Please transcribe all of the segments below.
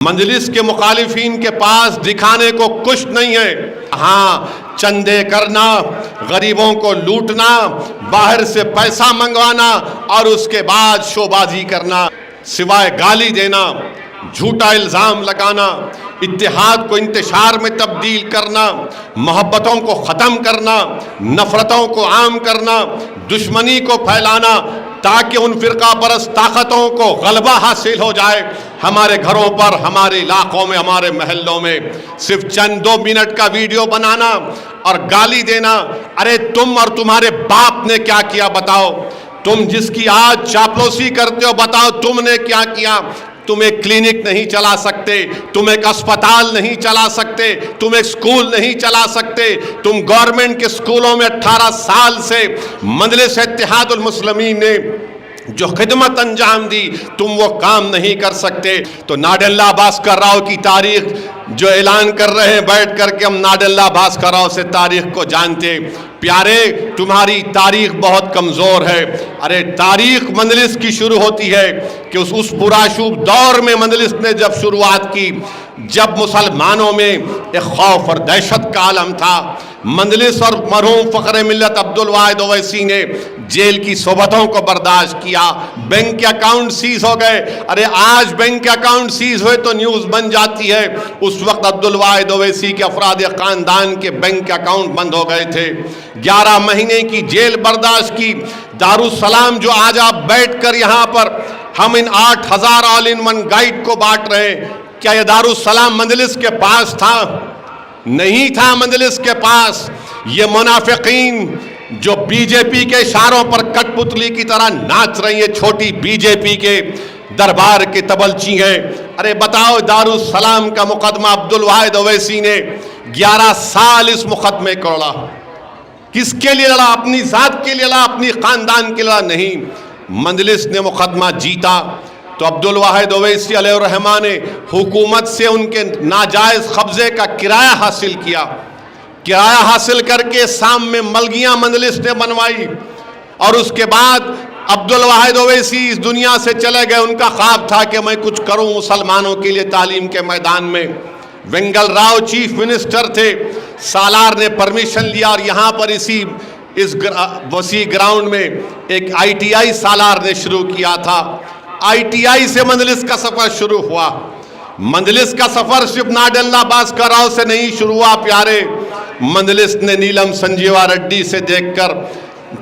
मंजलिस के मुखालिफिन के पास दिखाने को कुछ नहीं है। हाँ, चंदे करना, गरीबों को लूटना, बाहर से पैसा मंगवाना और उसके बाद शोबाजी करना, सिवाय गाली देना, झूठा इल्ज़ाम लगाना, इत्तेहाद को इंतशार में तब्दील करना, मोहब्बतों को ख़त्म करना, नफ़रतों को आम करना, दुश्मनी को फैलाना, ताकि उन फ़िरका परस्त ताकतों को गलबा हासिल हो जाए हमारे घरों पर, हमारे इलाक़ों में, हमारे महल्लों में। सिर्फ चंद 2 मिनट का वीडियो बनाना और गाली देना। अरे तुम और तुम्हारे बाप ने क्या किया बताओ? तुम जिसकी आज चापलूसी करते हो बताओ तुमने क्या किया? तुम एक क्लिनिक नहीं चला सकते, तुम एक अस्पताल नहीं चला सकते, तुम एक स्कूल नहीं चला सकते। तुम गवर्नमेंट के स्कूलों में 18 साल से मजलिस इत्तेहादुल मुस्लिमीन ने जो खिदमत अंजाम दी, तुम वो काम नहीं कर सकते। तो नाडेल्ला भास्कर राव की तारीख जो ऐलान कर रहे हैं बैठ करके, हम नाडेल्ला भास्कर राव से तारीख को जानते। प्यारे, तुम्हारी तारीख बहुत कमज़ोर है। अरे तारीख मजलिस की शुरू होती है कि उस पुराशूब दौर में मजलिस ने जब शुरुआत की, जब मुसलमानों में एक खौफ और दहशत का आलम था। मजलिस और मरहूम फ़ख्र मिल्लत अब्दुल वाहिद ओवैसी ने जेल की सोबतों को बर्दाश्त किया, बैंक के अकाउंट सीज हो गए। अरे आज बैंक के अकाउंट सीज हुए तो न्यूज़ बन जाती है, उस वक्त अब्दुल वाहिद ओवैसी के अफराद ख़ानदान के बैंक के अकाउंट बंद हो गए थे। 11 महीने की जेल बर्दाश्त की। दारुस्सलाम जो आज आप बैठ कर यहाँ पर हम इन 8000 ऑल इन वन गाइड को बांट रहे हैं, क्या ये दारुस्सलाम मजलिस के पास था? नहीं था मजलिस के पास। ये मुनाफिकीन जो बीजेपी के इशारों पर कठपुतली की तरह नाच रही है, छोटी बीजेपी के दरबार के तबलची हैं। अरे बताओ, दारुस्सलाम का मुकदमा अब्दुल वाहिद ओवैसी ने 11 साल इस मुकदमे को लड़ा। किसके लिए लड़ा? अपनी ज़ात के लिए लड़ा, अपनी ख़ानदान के लिए लड़ा? नहीं, मजलिस ने मुकदमा जीता। तो अब्दुल वाहिद ओवैसी अलैहिर्रहमान ने हुकूमत से उनके नाजायज़ कब्ज़े का किराया हासिल किया। किराया हासिल करके शाम में मलगियाँ मजलिस ने बनवाई और उसके बाद अब्दुल वाहिद ओवैसी इस दुनिया से चले गए। उनका ख्वाब था कि मैं कुछ करूं मुसलमानों के लिए तालीम के मैदान में। वेंगल राव चीफ मिनिस्टर थे, सालार ने परमिशन लिया और यहाँ पर इस वसी ग्राउंड में एक ITI सालार ने शुरू किया था। ITI से मजलिस का सफ़र शुरू हुआ। मजलिस का सफ़र सिर्फ नाडेल्ला भास्कर राव से नहीं शुरू हुआ प्यारे। मजलिस ने नीलम संजीवा रेड्डी से देखकर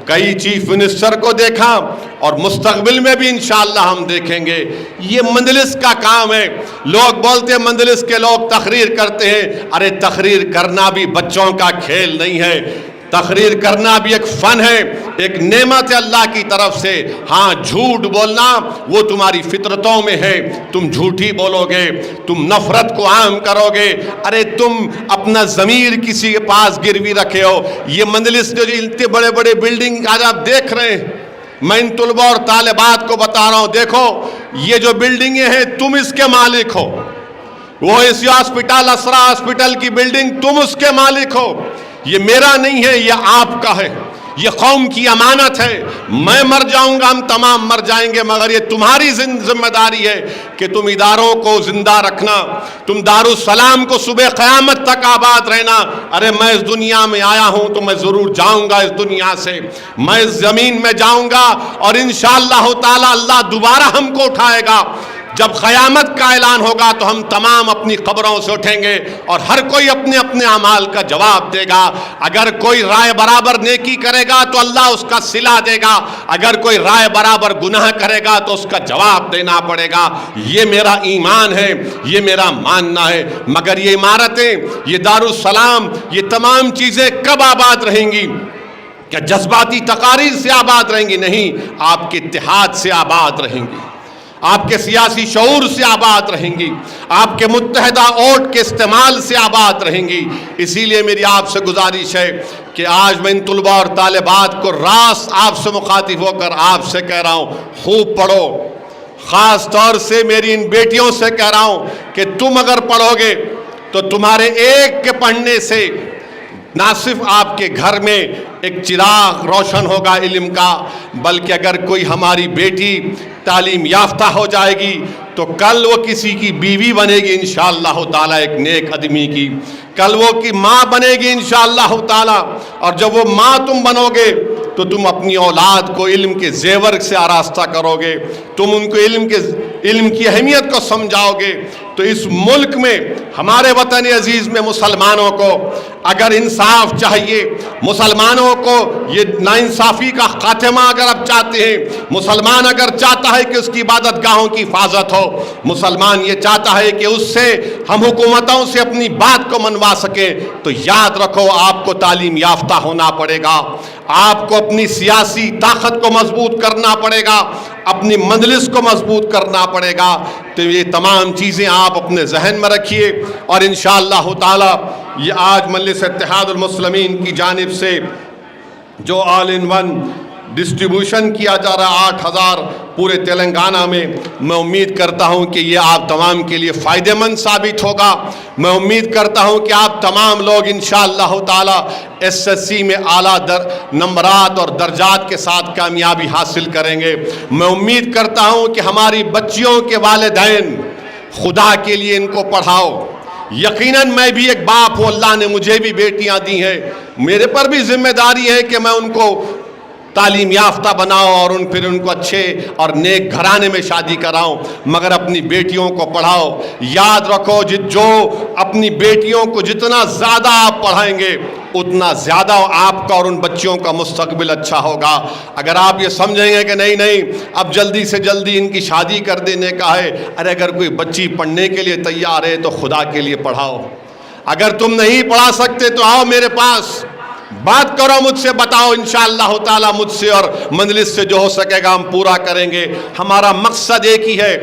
कई चीफ मिनिस्टर को देखा और मुस्तकबिल में भी इंशाअल्लाह हम देखेंगे। ये मजलिस का काम है। लोग बोलते हैं मजलिस के लोग तकरीर करते हैं। अरे तकरीर करना भी बच्चों का खेल नहीं है, तकरीर करना भी एक फ़न है, एक नेमत है अल्लाह की तरफ से। हाँ, झूठ बोलना वो तुम्हारी फितरतों में है, तुम झूठी बोलोगे, तुम नफ़रत को आम करोगे। अरे तुम अपना ज़मीर किसी के पास गिरवी रखे हो। ये मजलिस जो इतने बड़े बड़े बिल्डिंग आज आप देख रहे हैं, मैं इन तुलबा और तालिबात को बता रहा हूँ, देखो ये जो बिल्डिंगें हैं तुम इसके मालिक हो। वो इस हॉस्पिटल, असरा हॉस्पिटल की बिल्डिंग तुम उसके मालिक हो। ये मेरा नहीं है, ये आपका है, ये कौम की अमानत है। मैं मर जाऊंगा, हम तमाम मर जाएंगे, मगर ये तुम्हारी जिम्मेदारी है कि तुम इदारों को जिंदा रखना, तुम दारुस्सलाम को सुबह क़यामत तक आबाद रहना। अरे मैं इस दुनिया में आया हूं तो मैं ज़रूर जाऊंगा इस दुनिया से, मैं इस ज़मीन में जाऊंगा और इंशाअल्लाह ताला अल्लाह दोबारा हमको उठाएगा। जब क़यामत का ऐलान होगा तो हम तमाम अपनी कब्रों से उठेंगे और हर कोई अपने अपने अमाल का जवाब देगा। अगर कोई राय बराबर नेकी करेगा तो अल्लाह उसका सिला देगा, अगर कोई राय बराबर गुनाह करेगा तो उसका जवाब देना पड़ेगा। ये मेरा ईमान है, ये मेरा मानना है। मगर ये इमारतें, ये दारुस्सलाम, ये तमाम चीज़ें कब आबाद रहेंगी? क्या जज्बाती तकारीर से आबाद रहेंगी? नहीं, आपके इत्तेहाद से आबाद रहेंगी, आपके सियासी शऊर से आबाद रहेंगी, आपके मुत्तहदा वोट के इस्तेमाल से आबाद रहेंगी। इसीलिए मेरी आपसे गुजारिश है कि आज मैं इन तुलबा और तालिबात को रास आपसे मुखातिब होकर आपसे कह रहा हूँ, खूब पढ़ो। ख़ास तौर से मेरी इन बेटियों से कह रहा हूँ कि तुम अगर पढ़ोगे तो तुम्हारे एक के पढ़ने से ना सिर्फ आपके घर में एक चिराग रोशन होगा इल्म का, बल्कि अगर कोई हमारी बेटी तालीम याफ्ता हो जाएगी तो कल वो किसी की बीवी बनेगी इंशाअल्लाह ताला, एक नेक आदमी की, कल वो की माँ बनेगी इंशाअल्लाह ताला। और जब वो माँ तुम बनोगे तो तुम अपनी औलाद को इल्म के जेवर से आरास्ता करोगे, तुम उनको इल्म की अहमियत को समझाओगे। तो इस मुल्क में हमारे वतन अजीज़ में मुसलमानों को अगर इंसाफ चाहिए, मुसलमानों को ये नाइंसाफ़ी का खात्मा अगर आप चाहते हैं, मुसलमान अगर चाहता है कि उसकी इबादत गाहों की हिफाजत हो, मुसलमान ये चाहता है कि उससे हम हुकूमतों से अपनी बात को मनवा सकें, तो याद रखो आपको तालीम याफ्ता होना पड़ेगा, आपको अपनी सियासी ताकत को मजबूत करना पड़ेगा, अपनी मजलिस को मजबूत करना पड़ेगा। तो ये तमाम चीज़ें आप अपने जहन में रखिए और इंशाअल्लाह ताला ये आज मजलिस इत्तेहादुल मुस्लिमीन की जानिब से जो ऑल इन वन डिस्ट्रीब्यूशन किया जा रहा है 8,000 पूरे तेलंगाना में, मैं उम्मीद करता हूं कि ये आप तमाम के लिए फ़ायदेमंद साबित होगा। मैं उम्मीद करता हूं कि आप तमाम लोग इंशाअल्लाह ताला SSC में आला नंबरात और दर्जात के साथ कामयाबी हासिल करेंगे। मैं उम्मीद करता हूं कि हमारी बच्चियों के वालिदैन खुदा के लिए इनको पढ़ाओ। यकीनन मैं भी एक बाप हूँ, अल्लाह ने मुझे भी बेटियां दी हैं, मेरे पर भी जिम्मेदारी है कि मैं उनको तालीम याफ्ता बनाओ और फिर उनको अच्छे और नेक घराने में शादी कराओ, मगर अपनी बेटियों को पढ़ाओ। याद रखो जो अपनी बेटियों को जितना ज़्यादा आप पढ़ाएंगे उतना ज़्यादा आपका और उन बच्चियों का मुस्तकबिल अच्छा होगा। अगर आप ये समझेंगे कि नहीं अब जल्दी से जल्दी इनकी शादी कर देने का है, अरे अगर कोई बच्ची पढ़ने के लिए तैयार है तो खुदा के लिए पढ़ाओ। अगर तुम नहीं पढ़ा सकते तो आओ मेरे पास, बात करो मुझसे, बताओ, इंशाअल्लाह ताला मुझसे और मजलिस से जो हो सकेगा हम पूरा करेंगे। हमारा मकसद एक ही है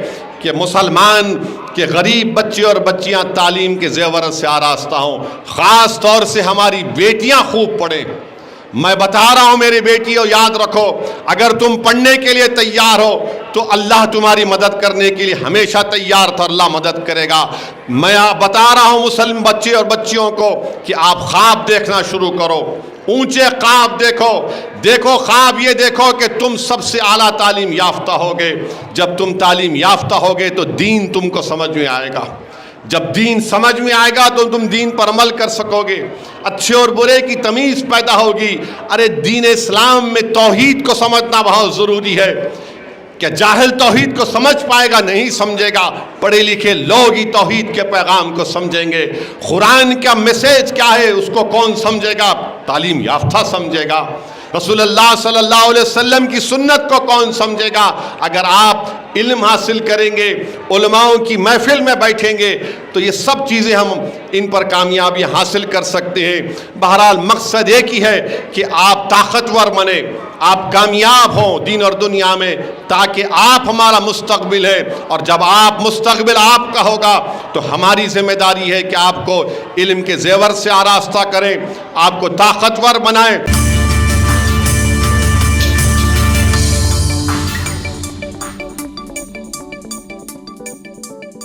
कि मुसलमान के गरीब बच्चे और बच्चियां तालीम के ज़ेवर से आरास्ता हों, ख़ास तौर से हमारी बेटियां खूब पढ़ें। मैं बता रहा हूँ मेरी बेटियों, याद रखो, अगर तुम पढ़ने के लिए तैयार हो तो अल्लाह तुम्हारी मदद करने के लिए हमेशा तैयार था, अल्लाह मदद करेगा। मैं बता रहा हूँ मुसलमान बच्चे और बच्चियों को कि आप ख्वाब देखना शुरू करो, ऊंचे ख्वाब देखो ख्वाब ये देखो कि तुम सबसे आला तालीम याफ्ता होगे। जब तुम तालीम याफ्ता होगे तो दीन तुमको समझ में आएगा, जब दीन समझ में आएगा तो तुम दीन पर अमल कर सकोगे, अच्छे और बुरे की तमीज़ पैदा होगी। अरे दीन इस्लाम में तौहीद को समझना बहुत ज़रूरी है। क्या जाहिल तौहीद को समझ पाएगा? नहीं समझेगा। पढ़े लिखे लोग ही तौहीद के पैगाम को समझेंगे। कुरान का मैसेज क्या है उसको कौन समझेगा? तालीम याफ्ता समझेगा। रसूलुल्लाह सल्लल्लाहु अलैहि वसल्लम की सुन्नत को कौन समझेगा? अगर आप इल्म हासिल करेंगे, उलमाओं की महफिल में बैठेंगे, तो ये सब चीज़ें हम इन पर कामयाबी हासिल कर सकते हैं। बहरहाल मकसद एक ही है कि आप ताकतवर बने, आप कामयाब हों दीन और दुनिया में, ताकि आप हमारा मुस्तकबिल है। और जब आप मुस्तकबिल आपका होगा तो हमारी जिम्मेदारी है कि आपको इल्म के ज़ेवर से आरास्ता करें, आपको ताकतवर बनाएं।